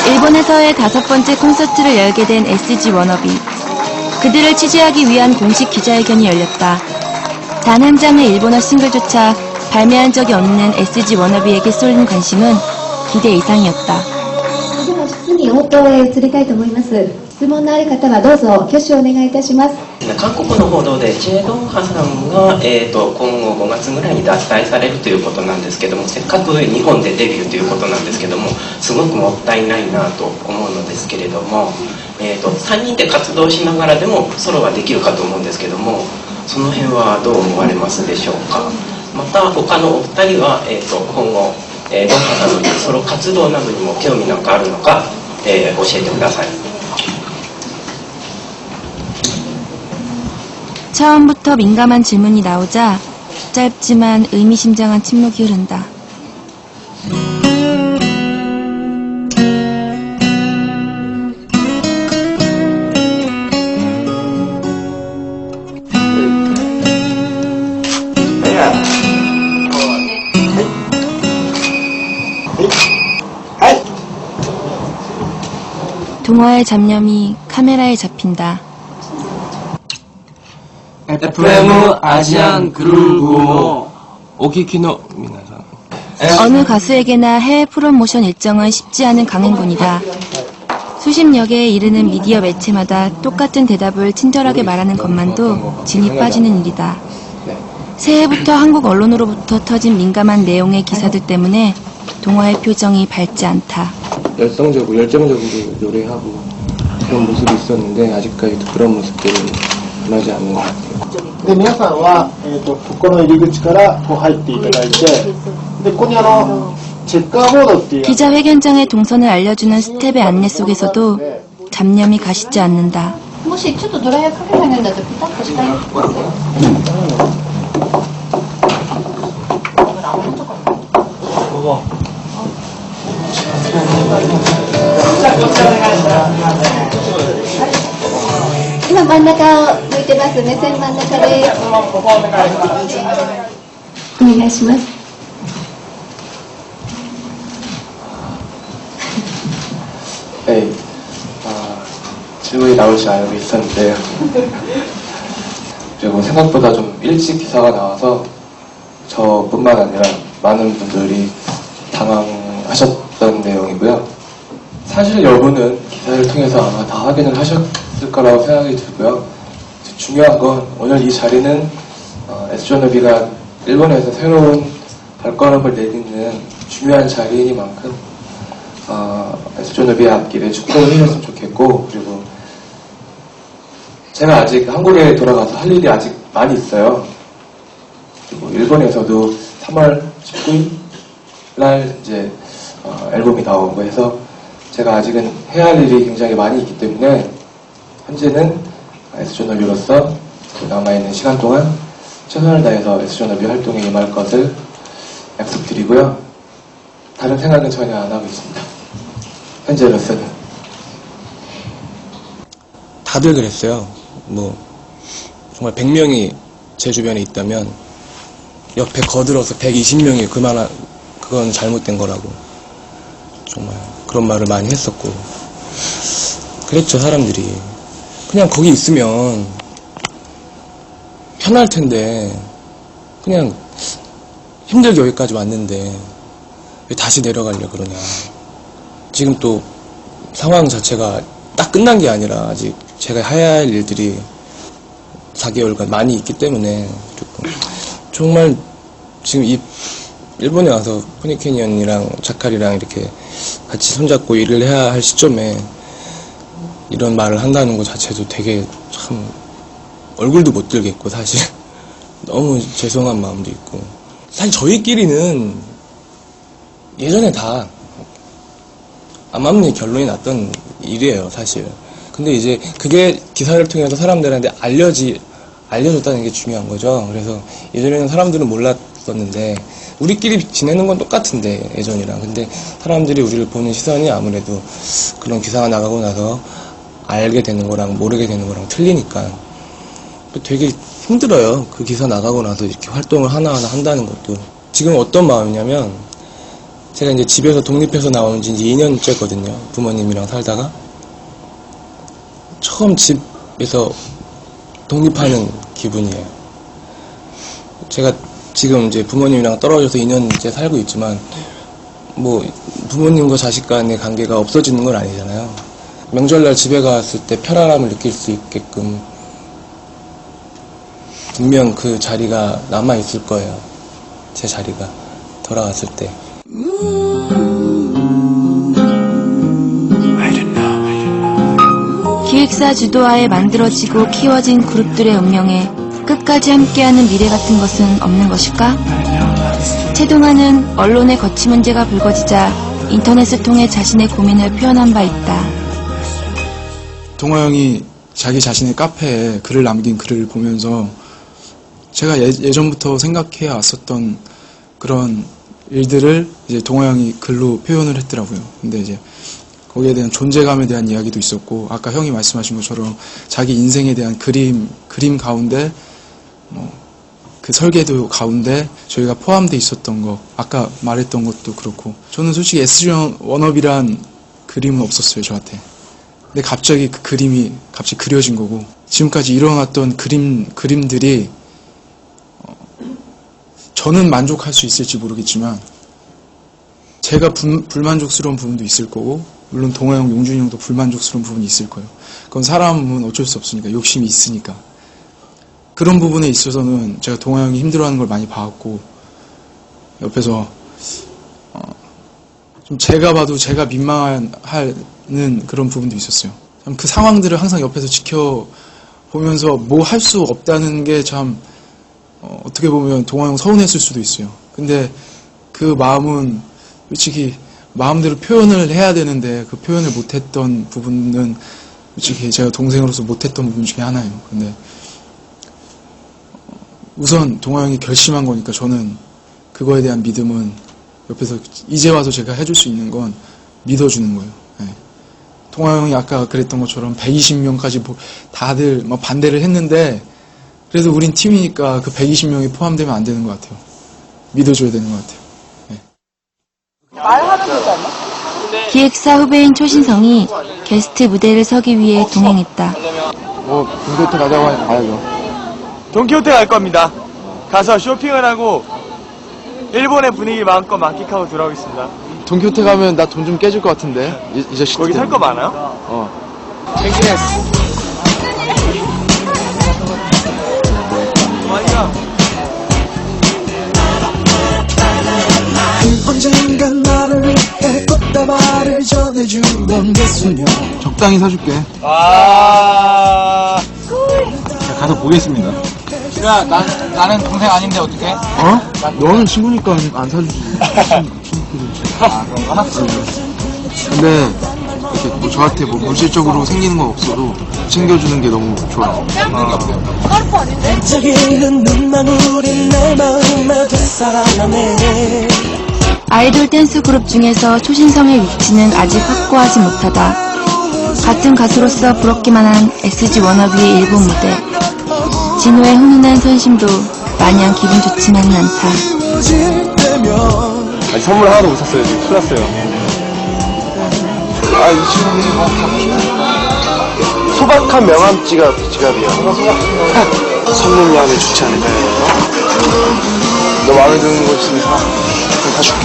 일본에서의 5번째 콘서트를 열게 된 SG 워너비. 그들을 취재하기 위한 공식 기자회견이 열렸다. 단 한 장의 일본어 싱글조차 발매한 적이 없는 SG 워너비에게 쏠린 관심은 기대 이상이었다. では質疑応答へ移りたいと思います。質問のある方はどうぞ挙手をお願いいたします。韓国の報道でチェ・ドンハさんが、今後5月ぐらいに脱退されるということなんですけども、せっかく日本でデビューということなんですけども、すごくもったいないなと思うのですけれども、3人で活動しながらでもソロはできるかと思うんですけども、その辺はどう思われますでしょうか。また他のお二人は、今後、ドンハさんのソロ活動などにも興味なんかあるのか、教えてください。 처음부터 민감한 질문이 나오자 짧지만 의미심장한 침묵이 흐른다. 동화의 잡념이 카메라에 잡힌다. FM アジアングループをお聞きの皆さん 어느 가수에게나 해외 프로모션 일정은 쉽지 않은 강행군이다. 수십여 개에 이르는 미디어 매체마다 똑같은 대답을 친절하게 말하는 것만도 진이 빠지는 일이다. 새해부터 한국 언론으로부터 터진 민감한 내용의 기사들 때문에 동화의 표정이 밝지 않다. 열정적으로 노래하고 그런 모습이 있었는데 아직까지도 그런 모습들은 변하지 않는 것 같아요. で皆さんは、ここの入り口からこう入っていただいて、でここにチェッカーボードっていう 기자회견장의 동선을 알려주는 스텝의 안내 속에서도 잡념이 가시지 않는다. もしちょっとドライヤーかけられるんだったらピタッとしたいですよ。今真ん中を向いてます。目線真ん中です。お願いします。네, 질문이 나올 줄 알고 있었는데요. 그리고 생각보다 좀 일찍 기사가 나와서 저뿐만 아니라 많은 분들이 당황하셨던 내용이고요. 사실 여부는 기사를 통해서 아마 다 확인을 하셨을 거라고 생각이 들고요. 중요한 건 오늘 이 자리는 SG워너비가 일본에서 새로운 발걸음을 내딛는 중요한 자리이니만큼 SG워너비의 앞길에 축복을 해줬으면 좋겠고, 그리고 제가 아직 한국에 돌아가서 할 일이 아직 많이 있어요. 그리고 일본에서도 3월 19일 날 이제 앨범이 나오고 해서 제가 아직은 해야 할 일이 굉장히 많이 있기 때문에 현재는 SG워너비로서 남아있는 시간 동안 최선을 다해서 SG워너비 활동에 임할 것을 약속드리고요. 다른 생각은 전혀 안 하고 있습니다. 현재로서는. 다들 그랬어요. 뭐 정말 100명이 제 주변에 있다면 옆에 거들어서 120명이 그건 잘못된 거라고 정말 그런 말을 많이 했었고 그랬죠. 사람들이 그냥 거기 있으면 편할 텐데 그냥 힘들게 여기까지 왔는데 왜 다시 내려가려 그러냐. 지금 또 상황 자체가 딱 끝난 게 아니라 아직 제가 해야 할 일들이 4개월간 많이 있기 때문에 정말 지금 일본에 와서 포니캐니언이랑 자칼이랑 이렇게 같이 손잡고 일을 해야 할 시점에 이런 말을 한다는 것 자체도 되게 참 얼굴도 못 들겠고 사실 너무 죄송한 마음도 있고 사실 저희끼리는 예전에 다 안 맞는 결론이 났던 일이에요 사실. 근데 이제 그게 기사를 통해서 사람들한테 알려줬다는 게 중요한 거죠. 그래서 예전에는 사람들은 몰랐었는데 우리끼리 지내는 건 똑같은데 예전이랑. 근데 사람들이 우리를 보는 시선이 아무래도 그런 기사가 나가고 나서 알게 되는 거랑 모르게 되는 거랑 틀리니까 되게 힘들어요. 그 기사 나가고 나서 이렇게 활동을 하나하나 한다는 것도. 지금 어떤 마음이냐면 제가 이제 집에서 독립해서 나온 지 이제 2년째거든요. 부모님이랑 살다가 처음 집에서 독립하는 기분이에요. 제가 지금 이제 부모님이랑 떨어져서 2년째 살고 있지만 뭐 부모님과 자식 간의 관계가 없어지는 건 아니잖아요. 명절날 집에 갔을 때 편안함을 느낄 수 있게끔 분명 그 자리가 남아 있을 거예요. 제 자리가 돌아왔을 때. 기획사 주도하에 만들어지고 키워진 그룹들의 운명에 끝까지 함께하는 미래 같은 것은 없는 것일까? 최동환은 언론의 거취 문제가 불거지자 인터넷을 통해 자신의 고민을 표현한 바 있다. 동화 형이 자기 자신의 카페에 글을 남긴 글을 보면서 제가 예전부터 생각해 왔었던 그런 일들을 이제 동화 형이 글로 표현을 했더라고요. 근데 이제 거기에 대한 존재감에 대한 이야기도 있었고, 아까 형이 말씀하신 것처럼 자기 인생에 대한 그림 가운데 그 설계도 가운데 저희가 포함되어 있었던 거, 아까 말했던 것도 그렇고, 저는 솔직히 SG 워너비란 그림은 없었어요, 저한테. 근데 갑자기 그 그림이 갑자기 그려진 거고, 지금까지 일어났던 그림들이 저는 만족할 수 있을지 모르겠지만 제가 불만족스러운 부분도 있을 거고, 물론 동아 형, 용준이 형도 불만족스러운 부분이 있을 거예요. 그건 사람은 어쩔 수 없으니까, 욕심이 있으니까. 그런 부분에 있어서는 제가 동아 형이 힘들어하는 걸 많이 봐왔고, 옆에서 좀 제가 봐도 제가 민망하는 그런 부분도 있었어요. 참 그 상황들을 항상 옆에서 지켜보면서 뭐 할 수 없다는 게 참 어떻게 보면 동아 형 서운했을 수도 있어요. 근데 그 마음은 솔직히 마음대로 표현을 해야 되는데 그 표현을 못했던 부분은 솔직히 제가 동생으로서 못했던 부분 중에 하나예요. 근데 우선 동아 형이 결심한 거니까 저는 그거에 대한 믿음은 옆에서 이제 와서 제가 해줄 수 있는 건 믿어주는 거예요. 네. 동아 형이 아까 그랬던 것처럼 120명까지 다들 막 반대를 했는데 그래도 우린 팀이니까 그 120명이 포함되면 안 되는 것 같아요. 믿어줘야 되는 것 같아요. 네. 기획사 후배인 초신성이 게스트 무대를 서기 위해 동행했다. 군대부터 가자고 하니까 가야죠. 돈키호테 갈 겁니다. 가서 쇼핑을 하고 일본의 분위기 마음껏 만끽하고 돌아오겠습니다. 돈키호테 가면 나 돈 좀 깨질 것 같은데. 이 자식. 거기 살 거 많아요? 언젠간 나를 위해 꽃다발을 전해주던 그 소녀. 적당히 사줄게. 가서 보겠습니다. 야, 나는 동생 아닌데 어떡해? 너는 친구니까 안 사주지. 그런가? 근데 이렇게 뭐 저한테 뭐 물질적으로 생기는 건 없어도 챙겨주는 게 너무 좋아요. 반짝이는 눈망울이 내 마음에 되살아나네. 아이돌 댄스 그룹 중에서 초신성의 위치는 아직 확고하지 못하다. 같은 가수로서 부럽기만 한 SG 워너비의 일본 무대. 진호의 훈훈한 선심도 마냥 기분 좋지만은 않다. 아니, 선물 하나도 못 샀어요. 지금 큰일 났어요. 이 친구들이 뭐 갖고 싶어. 소박한 명함 지갑이요. 선물로 하면 좋지 않을까요? 너 마음에 드는 거 있으면 좀 사줄게.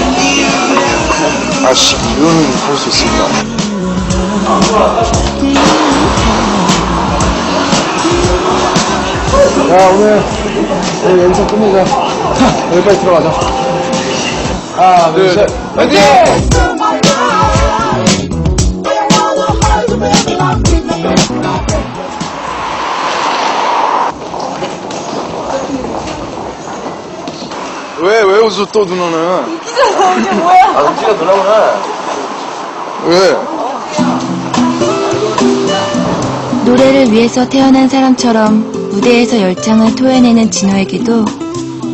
이거는 살 수 있습니다. 야, 오늘 여기서 끝내자. 여기 빨리 들어가자. 하나, 둘, 셋. 화이팅! 왜 웃어 또 누나는? 웃기잖아. 이게 뭐야? 웃기가 누나구나. 왜? 노래를 위해서 태어난 사람처럼 무대에서 열창을 토해내는 진호에게도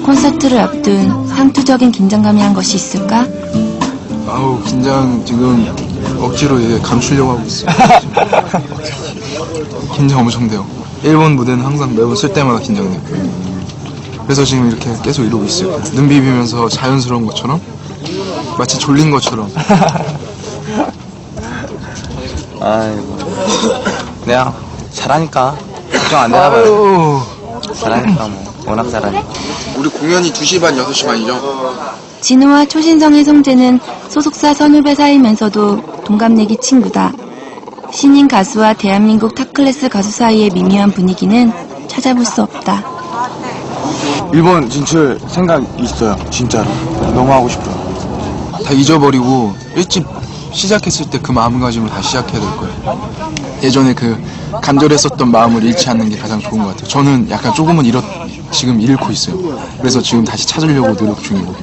콘서트를 앞둔 상투적인 긴장감이 한 것이 있을까? 긴장 지금 억지로 이제 감추려고 하고 있어요. 긴장 엄청 돼요. 일본 무대는 항상 매번 쓸 때마다 긴장돼요. 그래서 지금 이렇게 계속 이러고 있어요. 눈 비비면서 자연스러운 것처럼, 마치 졸린 것처럼. 아이고. 내가 잘하니까 걱정 안 되나 봐요. 잘하니까 뭐 워낙 잘하니까. 우리 공연이 2시 반, 6시 반이죠? 진우와 초신성의 성재는 소속사 선후배 사이면서도 동갑내기 친구다. 신인 가수와 대한민국 탑클래스 가수 사이의 미묘한 분위기는 찾아볼 수 없다. 일본 진출 생각 있어요. 진짜로. 너무 하고 싶어요. 다 잊어버리고 일찍 시작했을 때 그 마음가짐을 다시 시작해야 될 거예요. 예전에 그 간절했었던 마음을 잃지 않는 게 가장 좋은 것 같아요. 저는 약간 조금은 지금 잃고 있어요. 그래서 지금 다시 찾으려고 노력 중이고.